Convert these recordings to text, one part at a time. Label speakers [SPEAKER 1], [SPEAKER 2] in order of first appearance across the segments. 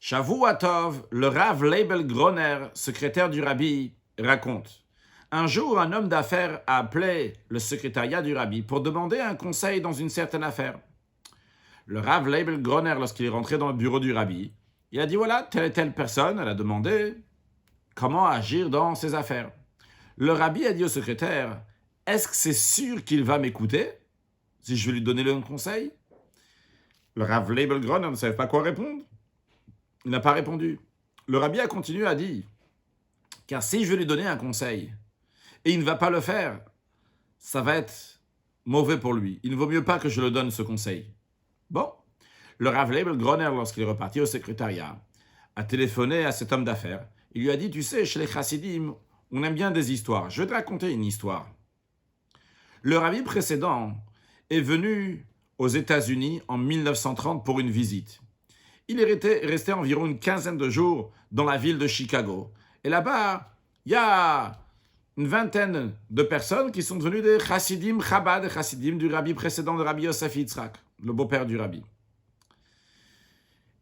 [SPEAKER 1] Shavua Tov, le Rav Leibel Groner, secrétaire du Rabbi, raconte. Un jour, un homme d'affaires a appelé le secrétariat du Rabbi pour demander un conseil dans une certaine affaire. Le Rav Leibel Groner, lorsqu'il est rentré dans le bureau du Rabbi, il a dit voilà, telle et telle personne, elle a demandé comment agir dans ses affaires. Le Rabbi a dit au secrétaire, est-ce que c'est sûr qu'il va m'écouter si je vais lui donner le conseil? Le Rav Leibel Groner ne savait pas quoi répondre. Il n'a pas répondu. Le Rabbi a continué à dire, car si je vais lui donner un conseil et il ne va pas le faire, ça va être mauvais pour lui. Il ne vaut mieux pas que je le donne ce conseil. Bon, le Rav Leibel Groner, lorsqu'il est reparti au secrétariat, a téléphoné à cet homme d'affaires. Il lui a dit, tu sais, chez les chassidim, on aime bien des histoires. Je vais te raconter une histoire. Le Rabbi précédent est venu aux États-Unis en 1930 pour une visite. Il est resté environ une quinzaine de jours dans la ville de Chicago. Et là-bas, il y a une vingtaine de personnes qui sont devenues des chassidim Chabad, des chassidim du Rabbi précédent, de Rabbi Yosef Yitzhak, le beau-père du Rabbi.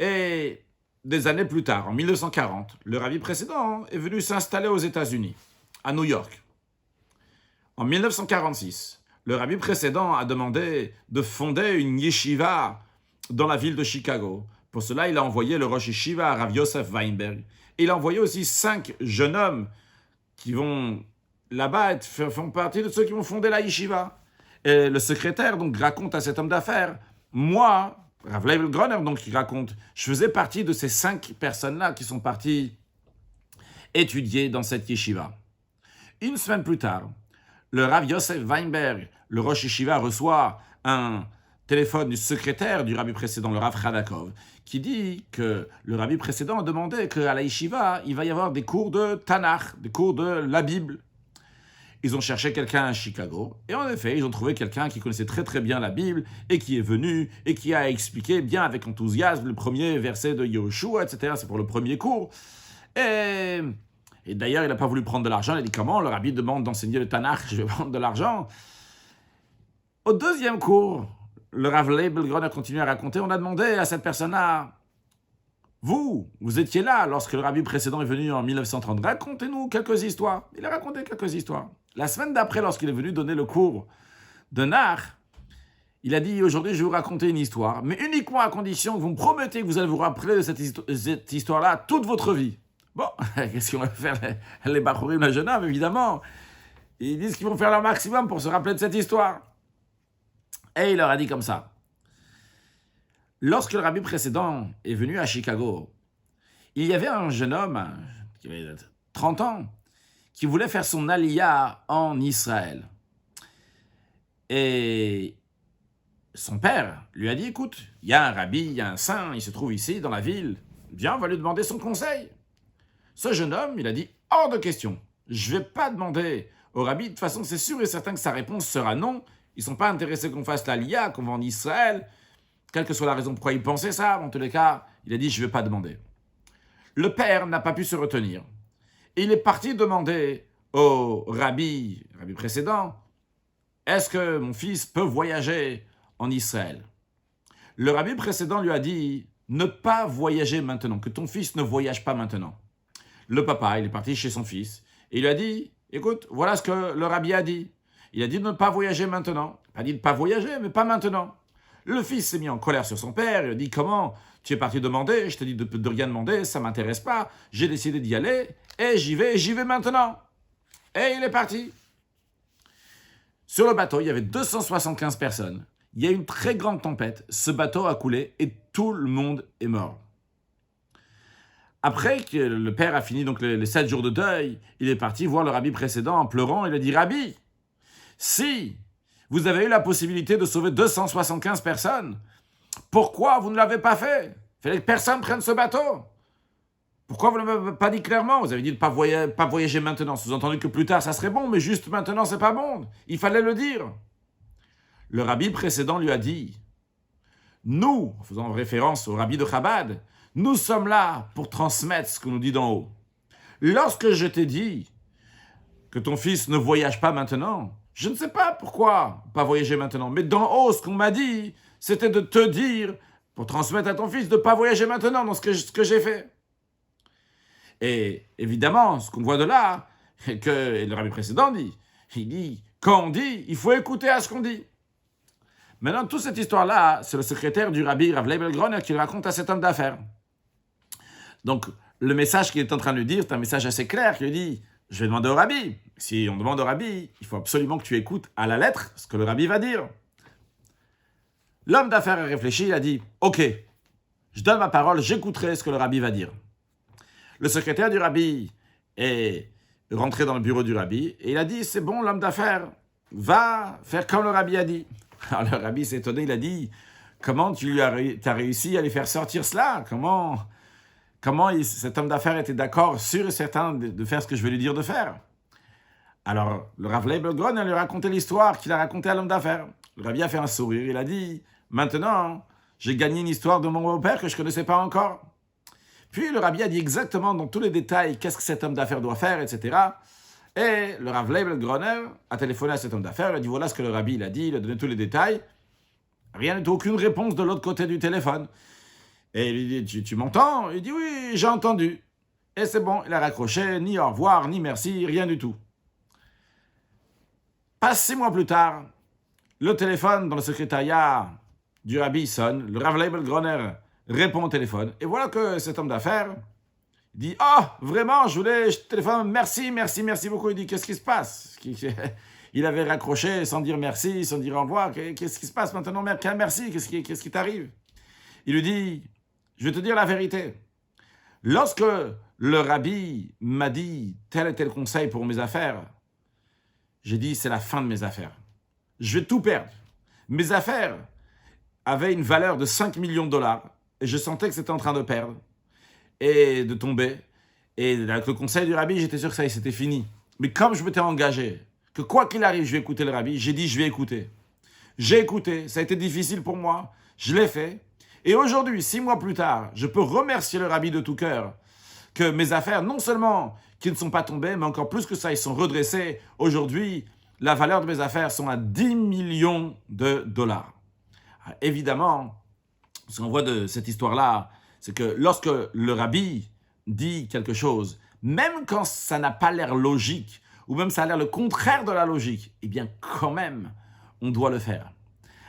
[SPEAKER 1] Et des années plus tard, en 1940, le Rabbi précédent est venu s'installer aux États-Unis, à New York. En 1946, le Rabbi précédent a demandé de fonder une yeshiva dans la ville de Chicago. Pour cela, il a envoyé le Rosh Yeshiva, Rav Yosef Weinberg. Et il a envoyé aussi 5 jeunes hommes qui vont là-bas font partie de ceux qui vont fonder la yeshiva. Et le secrétaire donc raconte à cet homme d'affaires, moi, Rav Leibel Groner, donc il raconte, je faisais partie de ces 5 personnes-là qui sont parties étudier dans cette yeshiva. Une semaine plus tard, le Rav Yosef Weinberg, le Rosh Yeshiva, reçoit un téléphone du secrétaire du Rabbi précédent, le Rav Khadakov, qui dit que le Rabbi précédent a demandé qu'à la yeshiva, il va y avoir des cours de Tanakh, des cours de la Bible. Ils ont cherché quelqu'un à Chicago, et en effet, ils ont trouvé quelqu'un qui connaissait très très bien la Bible, et qui est venu, et qui a expliqué bien avec enthousiasme le premier verset de Yoshua, etc. C'est pour le premier cours. Et d'ailleurs, il n'a pas voulu prendre de l'argent. Il a dit, comment? Le Rabbi demande d'enseigner le Tanakh, je vais prendre de l'argent. Au deuxième cours, le Rav Leibel Groner continue à raconter, on a demandé à cette personne-là, vous étiez là lorsque le Rabbi précédent est venu en 1930, racontez-nous quelques histoires. Il a raconté quelques histoires. La semaine d'après, lorsqu'il est venu donner le cours de Nach, il a dit, aujourd'hui, je vais vous raconter une histoire, mais uniquement à condition que vous me promettez que vous allez vous rappeler de cette histoire-là toute votre vie. Bon, qu'est-ce qu'on va faire les Bachurim, les jeunes hommes, évidemment. Ils disent qu'ils vont faire leur maximum pour se rappeler de cette histoire. Et il leur a dit comme ça. Lorsque le Rabbi précédent est venu à Chicago, il y avait un jeune homme qui avait 30 ans qui voulait faire son aliyah en Israël. Et son père lui a dit, écoute, il y a un rabbi, il y a un saint, il se trouve ici dans la ville. Viens, on va lui demander son conseil. Ce jeune homme, il a dit, hors de question, je ne vais pas demander au rabbi, de toute façon c'est sûr et certain que sa réponse sera non. Ils ne sont pas intéressés qu'on fasse l'aliyah, qu'on va en Israël, quelle que soit la raison pourquoi il pensait ça. En tous les cas, il a dit, je ne vais pas demander. Le père n'a pas pu se retenir. Et il est parti demander au rabbi précédent, est-ce que mon fils peut voyager en Israël? Le rabbi précédent lui a dit, ne pas voyager maintenant, que ton fils ne voyage pas maintenant. Le papa, il est parti chez son fils, et il lui a dit, écoute, voilà ce que le rabbi a dit. Il a dit de ne pas voyager maintenant. Il a dit de ne pas voyager, mais pas maintenant. Le fils s'est mis en colère sur son père. Il a dit, comment tu es parti demander? Je t'ai dit de rien demander, ça ne m'intéresse pas. J'ai décidé d'y aller, et j'y vais maintenant. Et il est parti. Sur le bateau, il y avait 275 personnes. Il y a eu une très grande tempête. Ce bateau a coulé, et tout le monde est mort. Après que le père a fini donc les 7 jours de deuil, il est parti voir le rabbi précédent en pleurant. Il a dit, Rabbi, si vous avez eu la possibilité de sauver 275 personnes, pourquoi vous ne l'avez pas fait? Il fallait que personne prenne ce bateau. Pourquoi vous ne l'avez pas dit clairement? Vous avez dit de ne pas voyager maintenant. Sous-entendu que plus tard, ça serait bon, mais juste maintenant, c'est pas bon. Il fallait le dire. Le rabbi précédent lui a dit, nous, en faisant référence au rabbi de Chabad, nous sommes là pour transmettre ce qu'on nous dit d'en haut. Lorsque je t'ai dit que ton fils ne voyage pas maintenant, je ne sais pas pourquoi pas voyager maintenant, mais d'en haut, ce qu'on m'a dit, c'était de te dire pour transmettre à ton fils de ne pas voyager maintenant dans ce que j'ai fait. Et évidemment, ce qu'on voit de là, et que le rabbi précédent dit, il dit, quand on dit, il faut écouter à ce qu'on dit. Maintenant, toute cette histoire-là, c'est le secrétaire du rabbi Rav Leibel Groner qui le raconte à cet homme d'affaires. Donc, le message qu'il est en train de lui dire, c'est un message assez clair, qui lui dit, je vais demander au rabbi. Si on demande au rabbi, il faut absolument que tu écoutes à la lettre ce que le rabbi va dire. L'homme d'affaires a réfléchi, il a dit, ok, je donne ma parole, j'écouterai ce que le rabbi va dire. Le secrétaire du rabbi est rentré dans le bureau du rabbi et il a dit, c'est bon, l'homme d'affaires, va faire comme le rabbi a dit. Alors le rabbi s'est étonné, il a dit, comment t'as réussi à lui faire sortir cela? Comment cet homme d'affaires était d'accord, sûr et certain de faire ce que je vais lui dire de faire? Alors le Rav Leibel Groner lui a raconté l'histoire qu'il a racontée à l'homme d'affaires. Le rabbi a fait un sourire, il a dit, maintenant, j'ai gagné une histoire de mon beau-père que je ne connaissais pas encore. Puis le rabbi a dit exactement dans tous les détails qu'est-ce que cet homme d'affaires doit faire, etc. Et le Rav Leibel Groner a téléphoné à cet homme d'affaires, il a dit voilà ce que le rabbi il a dit, il a donné tous les détails. Rien du tout, aucune réponse de l'autre côté du téléphone. Et il lui dit tu m'entends? Il dit oui, j'ai entendu. Et c'est bon, il a raccroché, ni au revoir, ni merci, rien du tout. Passe 6 mois plus tard, le téléphone dans le secrétariat du rabbi sonne, le Rav Leibel Groner répond au téléphone, et voilà que cet homme d'affaires dit « Oh, vraiment, je téléphone, merci beaucoup. » Il dit « Qu'est-ce qui se passe ?» Il avait raccroché sans dire merci, sans dire au revoir. « Qu'est-ce qui se passe maintenant? Merci, qu'est-ce qui t'arrive ?» Il lui dit « Je vais te dire la vérité. Lorsque le rabbi m'a dit tel et tel conseil pour mes affaires, j'ai dit c'est la fin de mes affaires. Je vais tout perdre. Mes affaires avaient une valeur de 5 millions de dollars. Et je sentais que c'était en train de perdre et de tomber. Et avec le conseil du rabbi, j'étais sûr que ça y est, c'était fini. Mais comme je m'étais engagé, que quoi qu'il arrive, je vais écouter le rabbi, j'ai dit je vais écouter. J'ai écouté, ça a été difficile pour moi, je l'ai fait. Et aujourd'hui, 6 mois plus tard, je peux remercier le rabbi de tout cœur que mes affaires, non seulement qui ne sont pas tombées, mais encore plus que ça, ils sont redressés. Aujourd'hui, la valeur de mes affaires sont à 10 millions de dollars. Alors, évidemment, ce qu'on voit de cette histoire-là, c'est que lorsque le rabbi dit quelque chose, même quand ça n'a pas l'air logique, ou même ça a l'air le contraire de la logique, eh bien quand même, on doit le faire.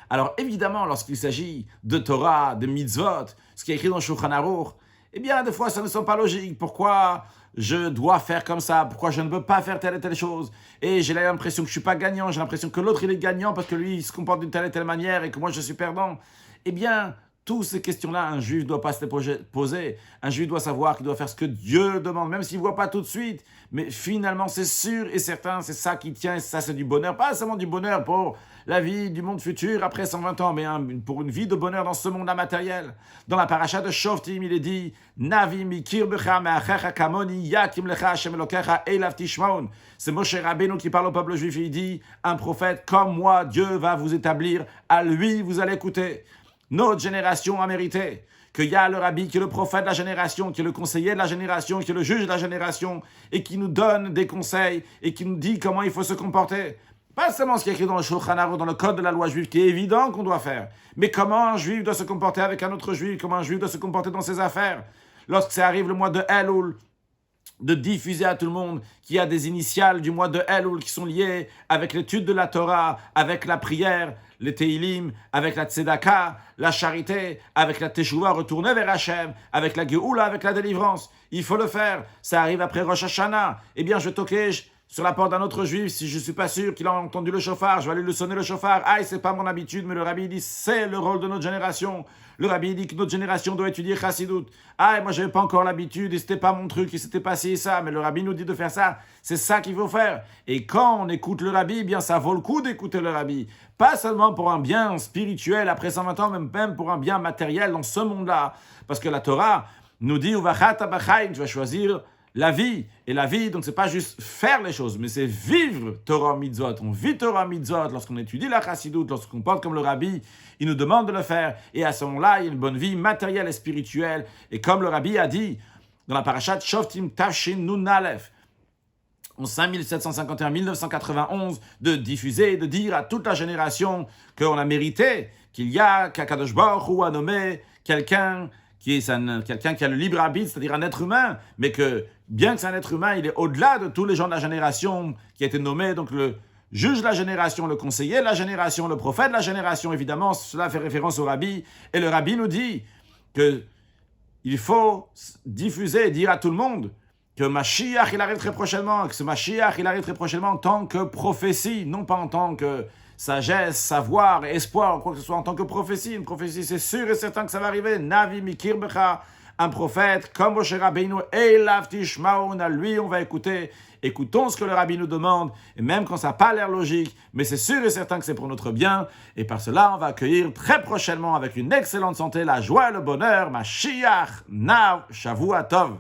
[SPEAKER 1] Alors évidemment, lorsqu'il s'agit de Torah, de mitzvot, ce qui est écrit dans Shulchan Aruch, eh bien des fois ça ne semble pas logique. Pourquoi je dois faire comme ça? Pourquoi je ne peux pas faire telle et telle chose? Et j'ai l'impression que je ne suis pas gagnant, j'ai l'impression que l'autre il est gagnant parce que lui il se comporte d'une telle et telle manière et que moi je suis perdant. Eh bien, toutes ces questions-là, un juif ne doit pas se les poser. Un juif doit savoir qu'il doit faire ce que Dieu demande, même s'il ne voit pas tout de suite. Mais finalement, c'est sûr et certain, c'est ça qui tient, et ça c'est du bonheur. Pas seulement du bonheur pour la vie du monde futur après 120 ans, mais pour une vie de bonheur dans ce monde matériel. Dans la paracha de Shoftim, il est dit « Navi mikir becha me'achecha kamoni yakim lecha Hashem Elokecha elav tishmaon » C'est Moshe Rabbeinu qui parle au peuple juif, il dit « Un prophète comme moi, Dieu va vous établir, à lui vous allez écouter. » Notre génération a mérité qu'il y a le rabbi qui est le prophète de la génération, qui est le conseiller de la génération, qui est le juge de la génération, et qui nous donne des conseils, et qui nous dit comment il faut se comporter. Pas seulement ce qui est écrit dans le Shulchan Aruch, dans le code de la loi juive, qui est évident qu'on doit faire, mais comment un juif doit se comporter avec un autre juif, comment un juif doit se comporter dans ses affaires. Lorsque ça arrive le mois de Elul, de diffuser à tout le monde qu'il y a des initiales du mois de Elul qui sont liées avec l'étude de la Torah, avec la prière, les Teilim, avec la Tzedaka, la charité, avec la Teshuvah, retourner vers Hachem, avec la Geoula, avec la délivrance. Il faut le faire. Ça arrive après Rosh Hashanah. Eh bien, je toquais sur la porte d'un autre juif, si je ne suis pas sûr qu'il a entendu le chauffard, je vais aller lui sonner le chauffard. Ah, c'est pas mon habitude, mais le rabbi dit, c'est le rôle de notre génération. Le rabbi dit que notre génération doit étudier Chassidut. Ah, et moi, j'avais pas encore l'habitude, et c'était pas mon truc, et c'était pas ci et ça, mais le rabbi nous dit de faire ça. C'est ça qu'il faut faire. Et quand on écoute le rabbi, eh bien, ça vaut le coup d'écouter le rabbi. Pas seulement pour un bien spirituel après 120 ans, même pour un bien matériel dans ce monde-là. Parce que la Torah nous dit, Uvachat Abachaim, tu vas choisir la vie. Et la vie, donc, c'est pas juste faire les choses, mais c'est vivre Torah Mitzvot. On vit Torah Mitzvot lorsqu'on étudie la Chassidut, lorsqu'on porte comme le rabbi, il nous demande de le faire. Et à ce moment-là, il y a une bonne vie matérielle et spirituelle. Et comme le rabbi a dit dans la parashat Shoftim Tafshin Nun Aleph, en 5751-1991, de diffuser, de dire à toute la génération qu'on a mérité, qu'il y a qu'Akadosh Baruch Hu a nommé quelqu'un qui a le libre arbitre, c'est-à-dire un être humain, mais que, bien que c'est un être humain, il est au-delà de tous les gens de la génération qui a été nommé, donc le juge de la génération, le conseiller de la génération, le prophète de la génération, évidemment, cela fait référence au rabbi, et le rabbi nous dit qu'il faut diffuser et dire à tout le monde que Mashiach, il arrive très prochainement, que ce Mashiach, il arrive très prochainement en tant que prophétie, non pas en tant que sagesse, savoir, espoir, quoi que ce soit, en tant que prophétie. Une prophétie, c'est sûr et certain que ça va arriver. Navi mikir becha, un prophète, comme Moshe Rabbeinu, Elav tishmaouna, lui, on va écouter. Écoutons ce que le rabbi nous demande, et même quand ça n'a pas l'air logique, mais c'est sûr et certain que c'est pour notre bien, et par cela, on va accueillir très prochainement, avec une excellente santé, la joie et le bonheur, Mashiach, Nav, Shavua Tov.